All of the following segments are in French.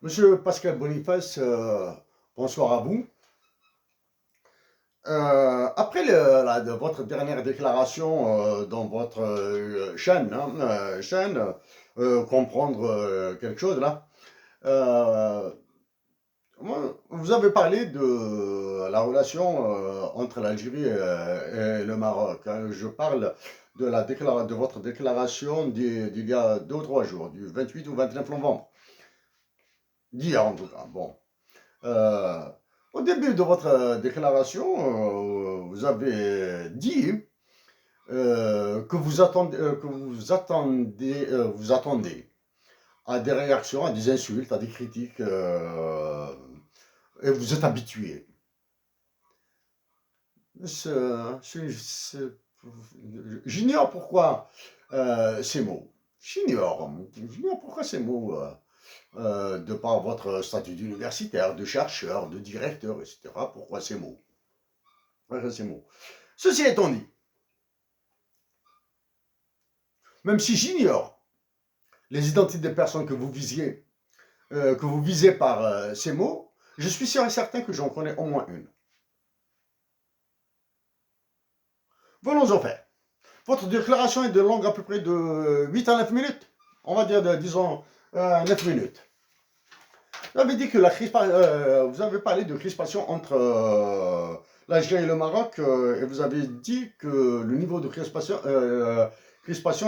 Monsieur Pascal Boniface, bonsoir à vous. Après votre dernière déclaration dans votre chaîne, comprendre quelque chose là, euh, vous avez parlé de la relation entre l'Algérie et le Maroc, hein. Je parle de votre déclaration d'il y a 2 ou 3 jours, du 28 ou 29 novembre, d'hier en tout cas. Bon. Euh, Au début de votre déclaration, vous avez dit vous attendez à des réactions, à des insultes, à des critiques, et vous êtes habitué. Ce- ce- ce- J'ignore pourquoi ces mots. J'ignore pourquoi ces mots. De par votre statut d'universitaire, de chercheur, de directeur, etc. Pourquoi ces mots? Pourquoi ces mots? Ceci étant dit, même si j'ignore les identités des personnes que vous visez par ces mots, je suis sûr et certain que j'en connais au moins une. Venons au fait. Votre déclaration est de longue à peu près de 8 à 9 minutes. On va dire, disons, 9 minutes. Vous avez dit que vous avez parlé de crispation entre l'Algérie et le Maroc, et vous avez dit que le niveau de crispation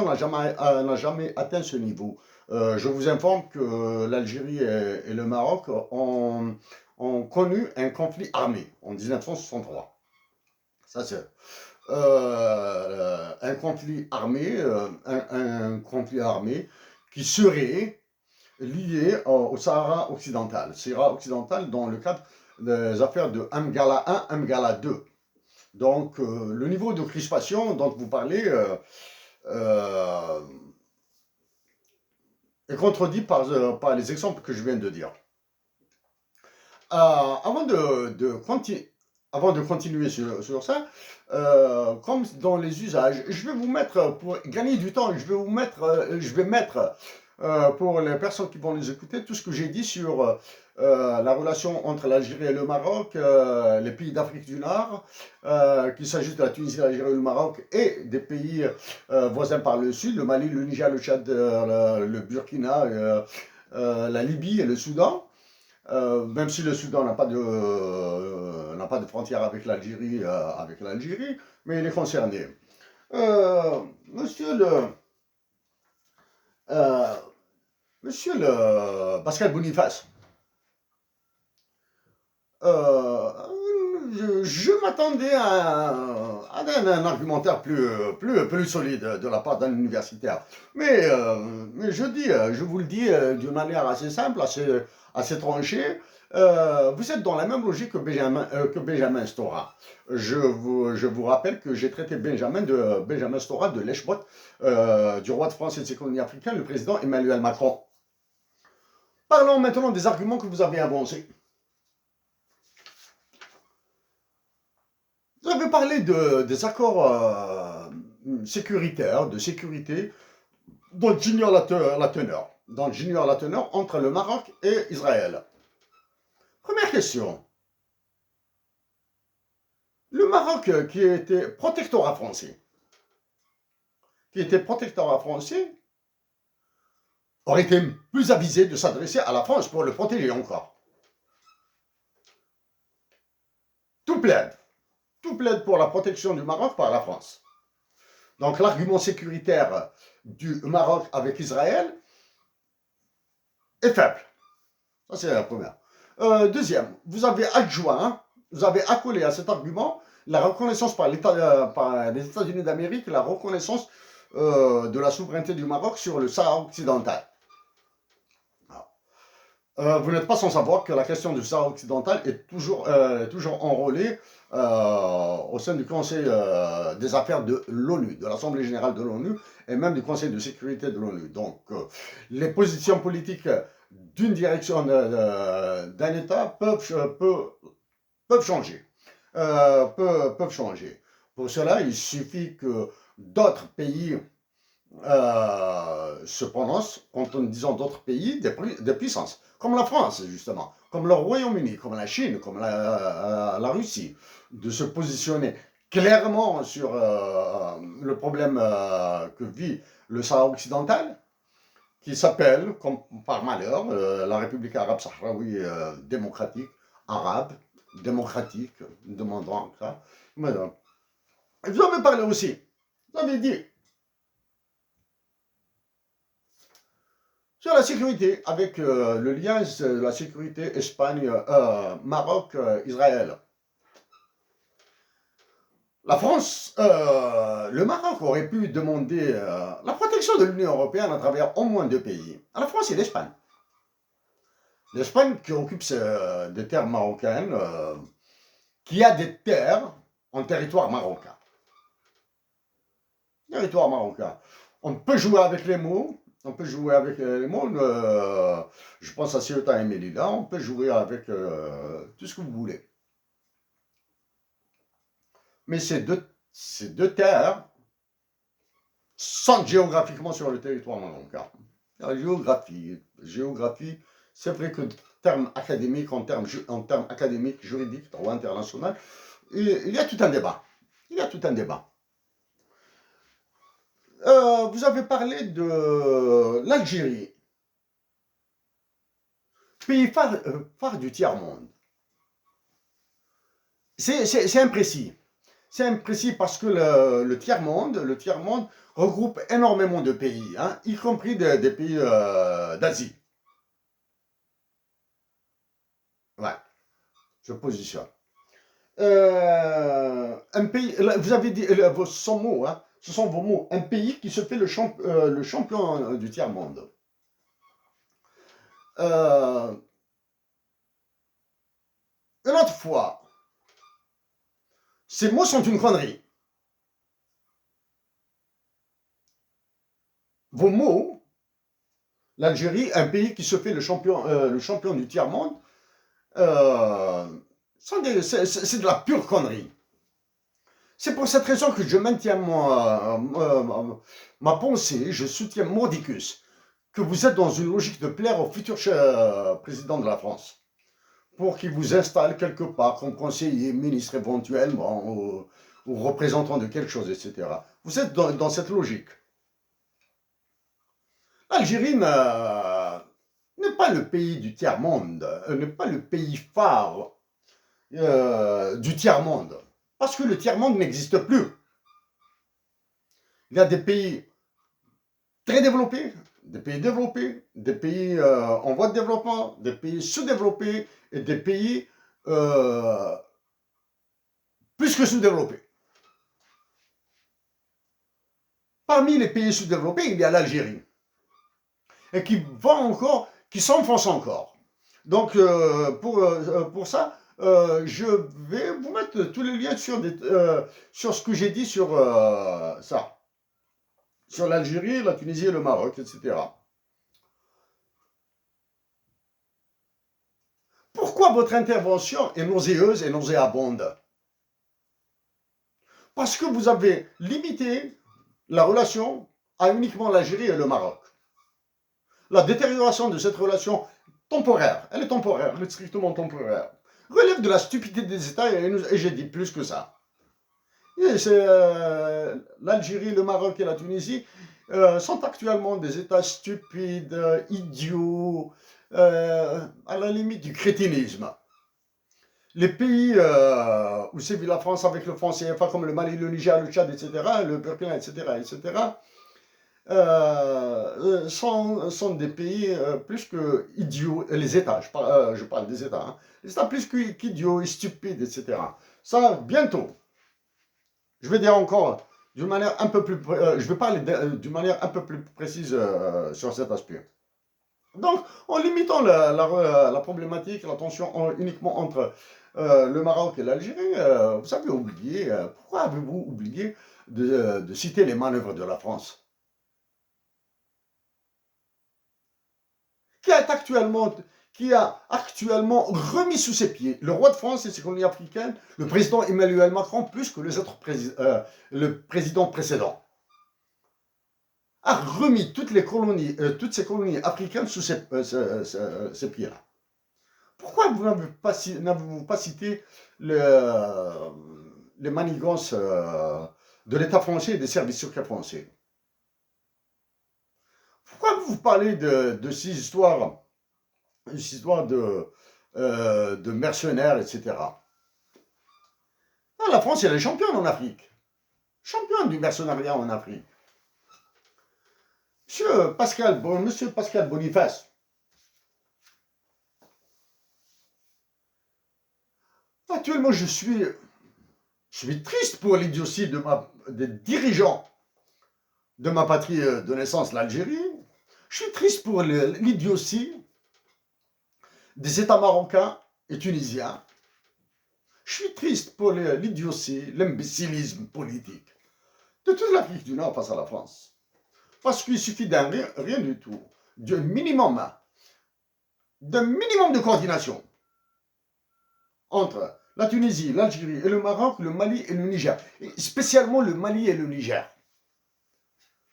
n'a jamais atteint ce niveau. Je vous informe que l'Algérie et le Maroc ont connu un conflit armé en 1963. Ça, c'est un conflit armé qui serait lié au Sahara occidental. Sahara occidental dans le cadre des affaires de Mgala 1, Mgala 2. Donc, le niveau de crispation dont vous parlez euh, est contredit par les exemples que je viens de dire. Avant avant de continuer sur ça, comme dans les usages, je vais vous mettre, pour gagner du temps, je vais mettre pour les personnes qui vont les écouter, tout ce que j'ai dit sur la relation entre l'Algérie et le Maroc, les pays d'Afrique du Nord, qu'il s'agisse de la Tunisie, l'Algérie, le Maroc et des pays voisins par le sud, le Mali, le Niger, le Tchad, le Burkina, la Libye et le Soudan. Même si le Soudan n'a pas de frontière avec l'Algérie, mais il est concerné. Euh, monsieur le, euh, Monsieur le Pascal Boniface, euh, je m'attendais à un argumentaire plus solide de la part d'un universitaire. Mais je vous le dis d'une manière assez simple, assez tranchée. Vous êtes dans la même logique que Benjamin Stora. Je vous rappelle que j'ai traité Benjamin Stora de lèche-botte du roi de France et de ses colonies africaines, le président Emmanuel Macron. Parlons maintenant des arguments que vous avez avancés. Vous avez parlé des accords sécuritaires, de sécurité, dont j'ignore la teneur. Dont j'ignore la teneur entre le Maroc et Israël. Première question. Le Maroc, qui était protectorat français, aurait été plus avisé de s'adresser à la France pour le protéger encore. Tout plaide. Tout plaide pour la protection du Maroc par la France. Donc l'argument sécuritaire du Maroc avec Israël est faible. Ça, c'est la première. Deuxième, vous avez accolé à cet argument la reconnaissance par les États-Unis d'Amérique, la reconnaissance de la souveraineté du Maroc sur le Sahara occidental. Vous n'êtes pas sans savoir que la question du Sahara occidental est toujours enrôlée au sein du Conseil des affaires de l'ONU, de l'Assemblée générale de l'ONU et même du Conseil de sécurité de l'ONU. Donc, les positions politiques d'une direction d'un État peuvent changer. Peuvent changer. Pour cela, il suffit que d'autres pays se prononcent en disant d'autres pays des puissances, comme la France, justement, comme le Royaume-Uni, comme la Chine, comme la Russie, de se positionner clairement sur le problème que vit le Sahara occidental, qui s'appelle, comme par malheur, la République arabe sahraoui démocratique, arabe, démocratique, demandant ça. Mais, vous avez parlé aussi, vous avez dit, sur la sécurité, avec le lien de la sécurité Espagne, Maroc, Israël. La France, le Maroc aurait pu demander la protection de l'Union européenne à travers au moins deux pays. La France et l'Espagne. L'Espagne qui occupe des terres marocaines, qui a des terres en territoire marocain. Territoire marocain. On peut jouer avec les mots. On peut jouer avec les mots. Je pense à Ceuta et Melilla. On peut jouer avec tout ce que vous voulez. Mais ces deux terres sont géographiquement sur le territoire marocain. La géographie, c'est vrai que en termes académiques, en termes académiques, juridiques, droit international, il y a tout un débat. Il y a tout un débat. Vous avez parlé de l'Algérie, pays phare du tiers-monde. C'est imprécis. C'est imprécis parce que le tiers-monde regroupe énormément de pays, hein, y compris des pays d'Asie. Ouais, je positionne. Un pays, vous avez dit, ce sont mots, hein, ce sont vos mots, un pays qui se fait le champion du tiers-monde. Une autre fois, ces mots sont une connerie. Vos mots, l'Algérie, un pays qui se fait le champion du tiers-monde, c'est de la pure connerie. C'est pour cette raison que je maintiens ma pensée, je soutiens Mordicus, que vous êtes dans une logique de plaire au futur président de la France, pour qu'il vous installe quelque part comme conseiller, ministre éventuellement, ou représentant de quelque chose, etc. Vous êtes dans cette logique. L'Algérie n'est pas le pays du tiers-monde, n'est pas le pays phare du tiers-monde. Parce que le tiers-monde n'existe plus. Il y a des pays très développés, des pays développés, des pays en voie de développement, des pays sous-développés et des pays plus que sous-développés. Parmi les pays sous-développés, il y a l'Algérie. Et qui s'enfonce encore. Donc, pour ça, je vais vous mettre tous les liens sur ce que j'ai dit sur ça. Sur l'Algérie, la Tunisie et le Maroc, etc. Pourquoi votre intervention est nauséeuse et nauséabonde? Parce que vous avez limité la relation à uniquement l'Algérie et le Maroc. La détérioration de cette relation temporaire, elle est strictement temporaire, relève de la stupidité des États, et j'ai dit plus que ça. L'Algérie, le Maroc et la Tunisie sont actuellement des États stupides, idiots, à la limite du crétinisme. Les pays où sévit la France avec le franc CFA, comme le Mali, le Niger, le Tchad, etc., le Burkina, etc., sont des pays plus que idiots, les États, je parle des États, hein, les États plus qu'idiots et stupides, etc. Ça, bientôt. Je vais dire encore d'une manière un peu plus, je vais parler d'une manière un peu plus précise sur cet aspect. Donc, en limitant la problématique, la tension uniquement entre le Maroc et l'Algérie, vous avez oublié, pourquoi avez-vous oublié de citer les manœuvres de la France qui a actuellement remis sous ses pieds le roi de France et ses colonies africaines, le président Emmanuel Macron, plus que les autres le président précédent. a remis toutes ces colonies africaines sous ses pieds-là. Pourquoi vous n'avez-vous pas cité les manigances de l'État français et des services secrets français? Pourquoi vous parlez de ces histoires de mercenaires, etc. Ah, la France, elle est championne en Afrique. Championne du mercenariat en Afrique. Monsieur Pascal Boniface, actuellement, je suis triste pour l'idiotie des dirigeants de ma patrie de naissance, l'Algérie. Je suis triste pour l'idiotie des États marocains et tunisiens. Je suis triste pour l'idiotie, l'imbécilisme politique de toute l'Afrique du Nord face à la France. Parce qu'il suffit d'un rien du tout, d'un minimum de coordination entre la Tunisie, l'Algérie et le Maroc, le Mali et le Niger. Et spécialement le Mali et le Niger.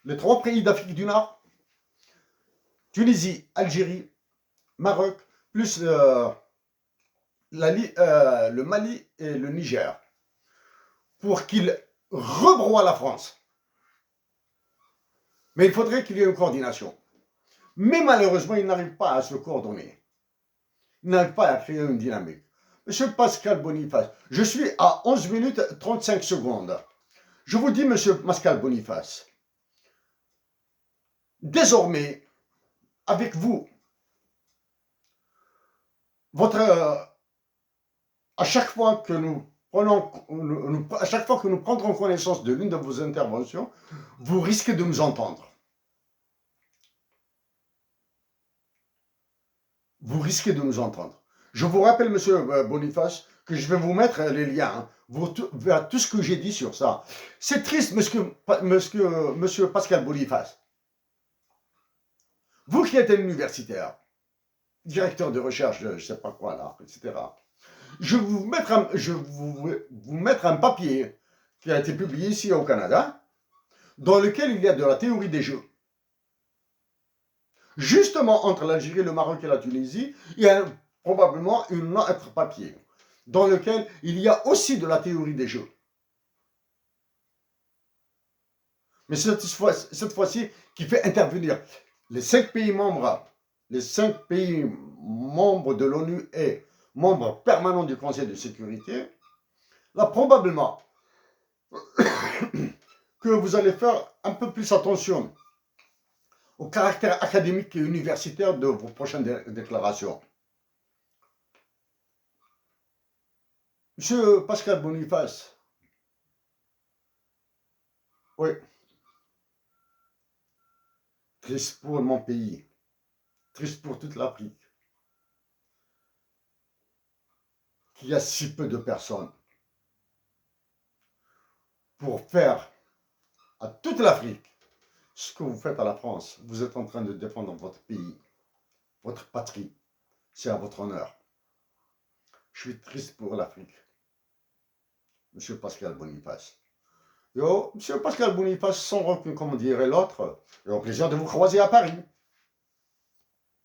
Les trois pays d'Afrique du Nord, Tunisie, Algérie, Maroc, plus le Mali et le Niger, pour qu'ils rebroient la France. Mais il faudrait qu'il y ait une coordination. Mais malheureusement, ils n'arrivent pas à se coordonner. Ils n'arrivent pas à créer une dynamique. Monsieur Pascal Boniface, je suis à 11 minutes 35 secondes. Je vous dis, monsieur Pascal Boniface, désormais, avec vous, à chaque fois que nous prendrons connaissance de l'une de vos interventions, vous risquez de nous entendre. Vous risquez de nous entendre. Je vous rappelle, monsieur Boniface, que je vais vous mettre les liens vers tout ce que j'ai dit sur ça. C'est triste, monsieur Pascal Boniface. Vous qui êtes un universitaire, directeur de recherche, je ne sais pas quoi là, etc. Je vais vous mettre un papier qui a été publié ici au Canada, dans lequel il y a de la théorie des jeux. Justement, entre l'Algérie, le Maroc et la Tunisie, il y a probablement un autre papier, dans lequel il y a aussi de la théorie des jeux. Mais cette fois-ci, qui fait intervenir les 5 pays membres de l'ONU et membres permanents du Conseil de sécurité, là, probablement que vous allez faire un peu plus attention au caractère académique et universitaire de vos prochaines déclarations. Monsieur Pascal Boniface, oui, triste pour mon pays, triste pour toute l'Afrique, qu'il y a si peu de personnes pour faire à toute l'Afrique ce que vous faites à la France. Vous êtes en train de défendre votre pays, votre patrie. C'est à votre honneur. Je suis triste pour l'Afrique. Monsieur Pascal Boniface. Yo, monsieur Pascal Boniface, sans rancune, comme dirait l'autre, et au plaisir de vous croiser à Paris.